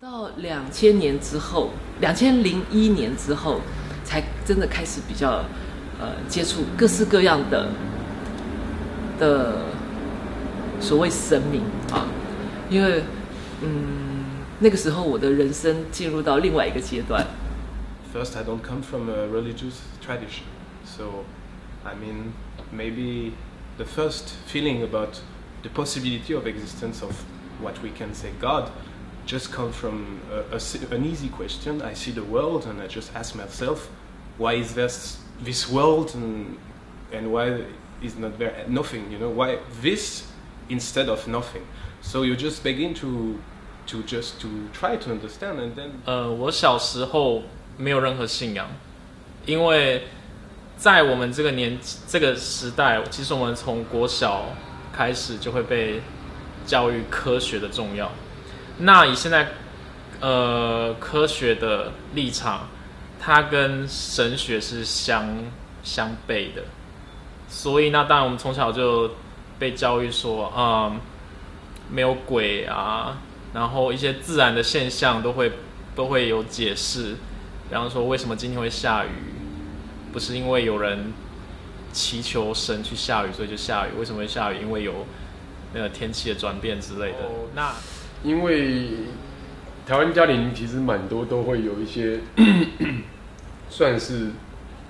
到2000年之后，2001年之后，才真的开始比较接触各式各样的所谓神明啊，因为那个时候我的人生进入到另外一个阶段。First, I don't come from a religious tradition, so I mean maybe the first feeling about the possibility of existence of what we can say God just come from an easy question. I see the world and I just ask myself, why is this world and why is not there nothing? You know, why this instead of nothing? So you just begin to try to understand, and then 我小时候没有任何信仰，因为在我们这个时代，其实我们从国小开始就会被教育科学的重要。那以现在科学的立场，它跟神学是相悖的，所以那当然我们从小就被教育说，没有鬼啊，然后一些自然的现象都会有解释，比方说为什么今天会下雨，不是因为有人祈求神去下雨所以就下雨，为什么会下雨？因为有那个天气的转变之类的。那因为台湾家庭其实蛮多都会有一些算是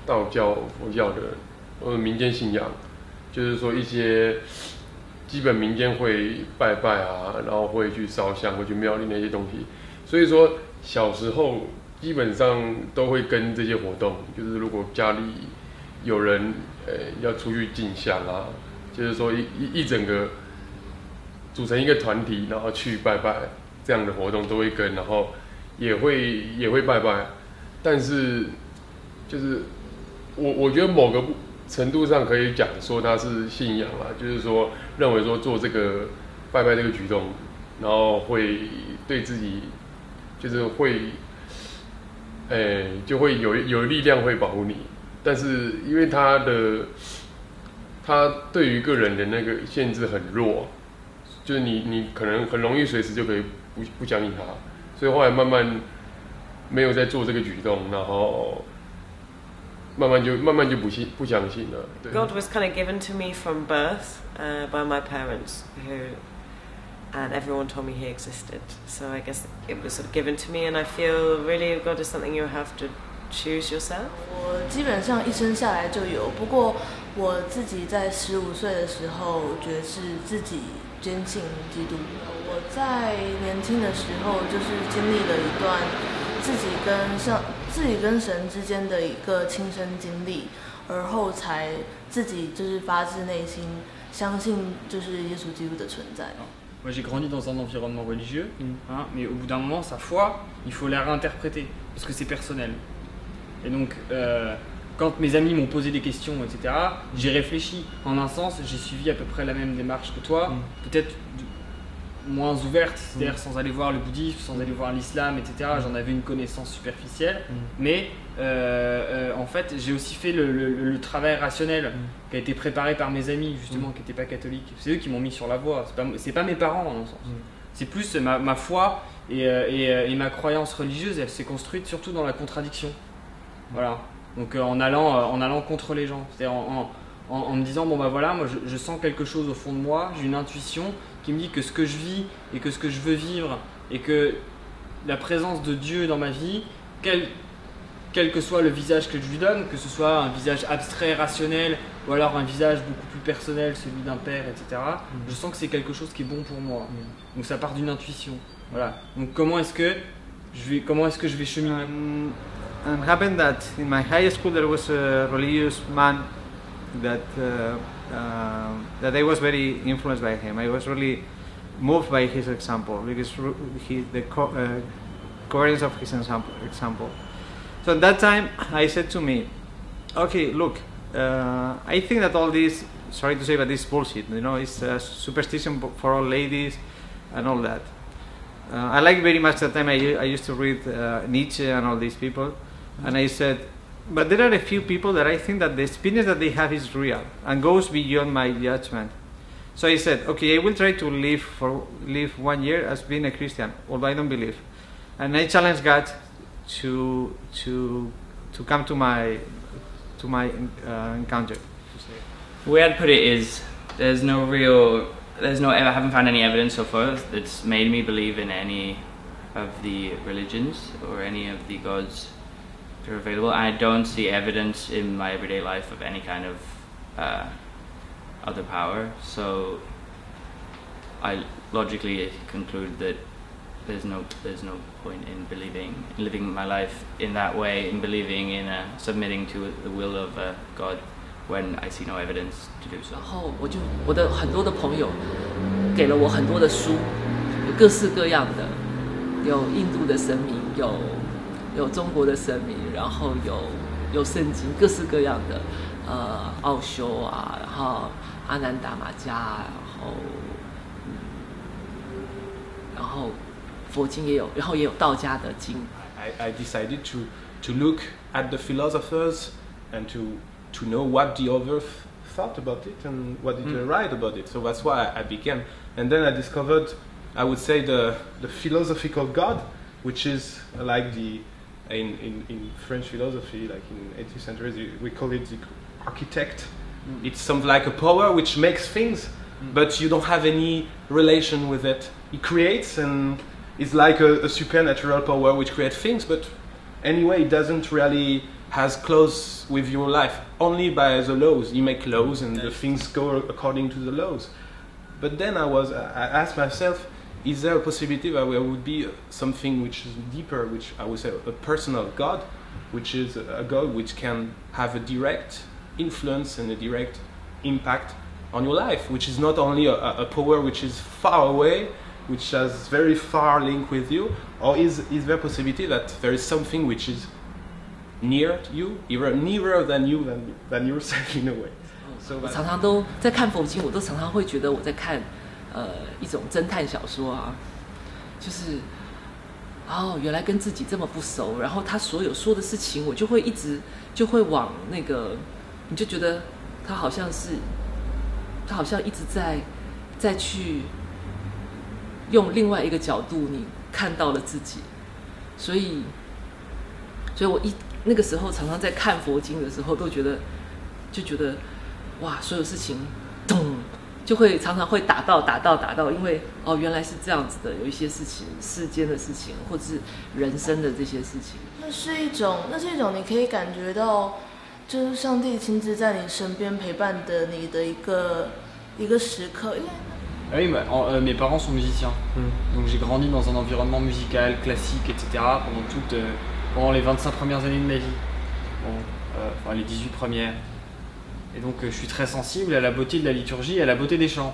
道教、佛教的民间信仰，就是说一些基本民间会拜拜啊，然后会去烧香，会去庙里那些东西。所以说小时候基本上都会跟这些活动，就是如果家里有人要出去进香啊，就是说一整个组成一个团体，然后去拜拜，这样的活动都会跟，然后也会拜拜，但是就是我觉得某个程度上可以讲说它是信仰啦，就是说认为说做这个拜拜这个举动，然后会对自己就是会就会有力量会保护你，但是因为它对于个人的那个限制很弱，就是你可能很容易随时就可以不相信它，所以后来慢慢没有在做这个举动，然后慢慢就不相信了。对。God was kind of given to me from birth by my parents, and everyone told me He existed. So I guess it was sort of given to me, and I feel really God is something you have to choose yourself. 我基本上一生下来就有，不过我自己在15岁的时候觉得是自己坚信基督。我在年轻的时候就是经历了一段自己跟神之间的一个亲身经历，而后才自己就是发自内心相信就是耶稣基督的存在。Moi j'ai grandi dans un environnement religieux, mais au bout d'un moment, sa foi, il faut la réinterpréter, parce que c'est personnel. Et donc, quand mes amis m'ont posé des questions, etc., j'ai réfléchi. En un sens, j'ai suivi à peu près la même démarche que toi, peut-être moins ouverte, c'est-à-dire sans aller voir le bouddhisme, sans aller voir l'islam, etc. J'en avais une connaissance superficielle, mais en fait, j'ai aussi fait le travail rationnel qui a été préparé par mes amis, justement, qui n'étaient pas catholiques. C'est eux qui m'ont mis sur la voie, c'est pas mes parents, en un sens. C'est plus ma foi et ma croyance religieuse, elle s'est construite surtout dans la contradiction. Voilà. Donc en allant contre les gens, c'est-à-dire en me disant bon bah voilà, moi je sens quelque chose au fond de moi, j'ai une intuition qui me dit que ce que je vis et que ce que je veux vivre et que la présence de Dieu dans ma vie, quel que soit le visage que je lui donne, que ce soit un visage abstrait, rationnel ou alors un visage beaucoup plus personnel, celui d'un père, etc. Je sens que c'est quelque chose qui est bon pour moi. Donc ça part d'une intuition. Voilà. Donc comment est-ce que je vais cheminer? And happened that in my high school there was a religious man that I was very influenced by him. I was really moved by his example because the coherence of his example. So at that time I said to me, okay, look, I think that all this, sorry to say, but this bullshit. You know, it's superstition for all ladies and all that. I like very much that time I used to read Nietzsche and all these people. And I said, but there are a few people that I think that the experience that they have is real and goes beyond my judgment. So I said, okay, I will try to live 1 year as being a Christian, although I don't believe. and I challenge God to come to my encounter. The way I'd put it is I haven't found any evidence so far that's made me believe in any of the religions or any of the gods that are available. I don't see evidence in my everyday life of any kind of other power, so I logically conclude that there's no point in living my life in that way, in believing in submitting to the will of God when I see no evidence to do so. 然后我的很多的朋友给了我很多的书，有各式各样的，有印度的神明，有中国的神明，然后有圣经，各式各样的，奥修啊，然后阿南达玛加，然后佛经也有，然后也有道家的经。I decided to look at the philosophers and to know what the others thought about it and what did they write about it. So that's why I began. And then I discovered, I would say, the philosophical God, which is like in French philosophy, like in 18th century, we call it the architect. It's something like a power which makes things, but you don't have any relation with it. It creates, and it's like a supernatural power which creates things, but anyway, it doesn't really has close with your life. Only by the laws. You make laws, and the things go according to the laws. But then I asked myself, is there a possibility that there would be something which is deeper, which I would say a personal God, which is a God which can have a direct influence and a direct impact on your life, which is not only a power which is far away, which has very far link with you, or is there a possibility that there is something which is near to you, even nearer than you than yourself in a way? 我常常都在看佛经，我都常常会觉得我在看一种侦探小说啊，就是原来跟自己这么不熟，然后他所有说的事情，我就会往那个，你就觉得他好像一直在去用另外一个角度，你看到了自己，所以我那个时候常常在看佛经的时候，就觉得哇，所有事情咚就会常常会打到，因为原来是这样子的，有一些事情，世间的事情，或者是人生的这些事情。那是一种你可以感觉到，就是上帝亲自在你身边陪伴的你的一个时刻。Oui, mes parents sont musiciens, donc j'ai grandi dans un environnement musical, classique, etc. pendant les 25 premières années de ma vie, enfin les 18 premières. Et donc je suis très sensible à la beauté de la liturgie et à la beauté des chants.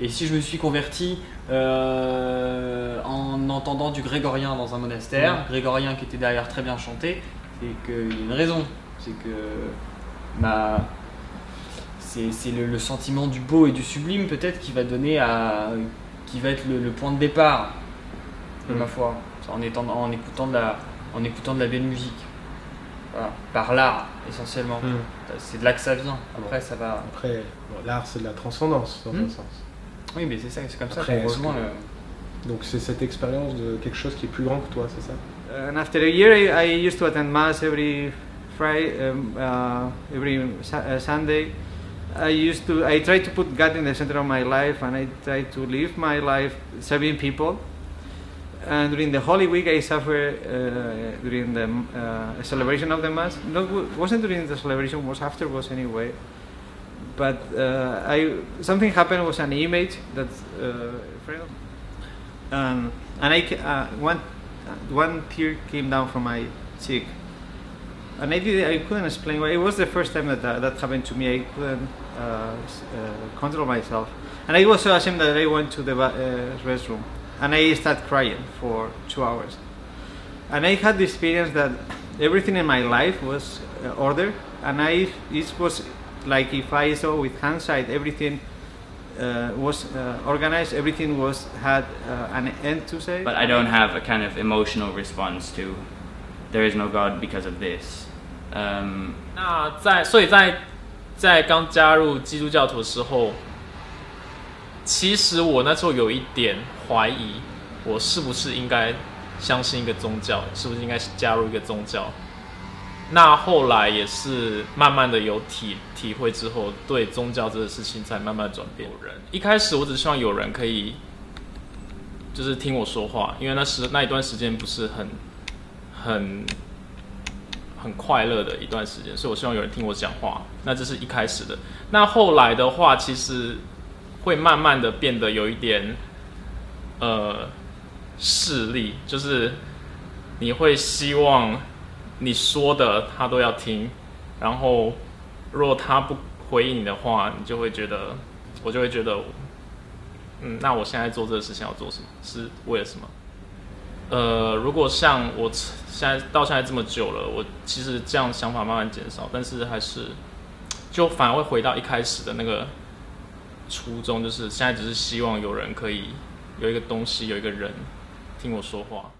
Et si je me suis converti en entendant du grégorien dans un monastère, grégorien qui était derrière très bien chanté, c'est qu'il y a une raison, c'est que c'est le sentiment du beau et du sublime peut-être qui va être le point de départ de ma foi, en écoutant de la belle musique. Voilà, par l'art essentiellement. C'est de là que ça vient. Après, ça va. Après, l'art c'est de la transcendance dans un sens. Oui, mais c'est ça, c'est comme ça qu'on rejoint le. Donc c'est cette expérience de quelque chose qui est plus grand que toi, c'est ça? And after a year, I used to attend mass every Friday, every Sunday. I tried to put God in the center of my life, and I tried to live my life serving people. And during the Holy Week, I suffered during the celebration of the Mass. No, it wasn't during the celebration, it was afterwards anyway. But something happened, was an image that and one tear came down from my cheek. And I couldn't explain why. It was the first time that happened to me. I couldn't control myself. And I was so ashamed that I went to the restroom. And I started crying for 2 hours. And I had the experience that everything in my life was ordered. And it was like if I saw with hindsight, everything was organized, everything had an end to say. But I don't have a kind of emotional response to there is no God because of this. 所以在刚加入基督教徒的时候，其实我那时候有一点怀疑，我是不是应该相信一个宗教，是不是应该加入一个宗教？那后来也是慢慢的有体会之后，对宗教这个事情才慢慢转变。一开始我只希望有人可以就是听我说话，因为那一段时间不是很快乐的一段时间，所以我希望有人听我讲话。那这是一开始的。那后来的话，其实会慢慢的变得有一点势利，就是你会希望你说的他都要听，然后如果他不回应你的话，我就会觉得，那我现在做这个事情要做什么？是为了什么？如果像我到现在这么久了，我其实这样想法慢慢减少，但是还是就反而会回到一开始的那个初衷，就是现在只是希望有人可以有一个东西，有一个人听我说话。